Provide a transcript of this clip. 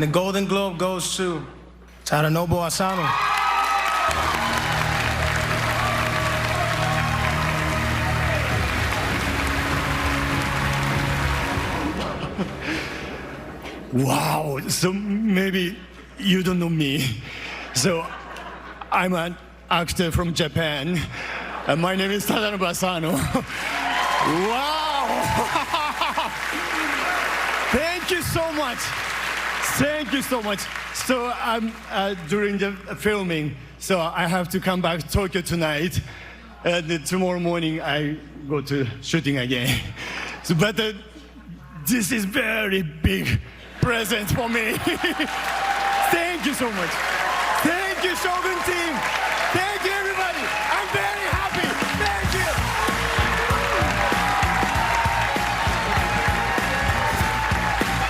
And the Golden Globe goes to Tadanobu Asano. Wow, so maybe you don't know me. So I'm an actor from Japan. My name is Tadanobu Asano. Wow! Thank you so much. Thank you so much. So during the filming, so I have to come back to Tokyo tonight. And tomorrow morning I go to shooting again. So, but this is very big present for me. Thank you so much. Thank you, Shogun team.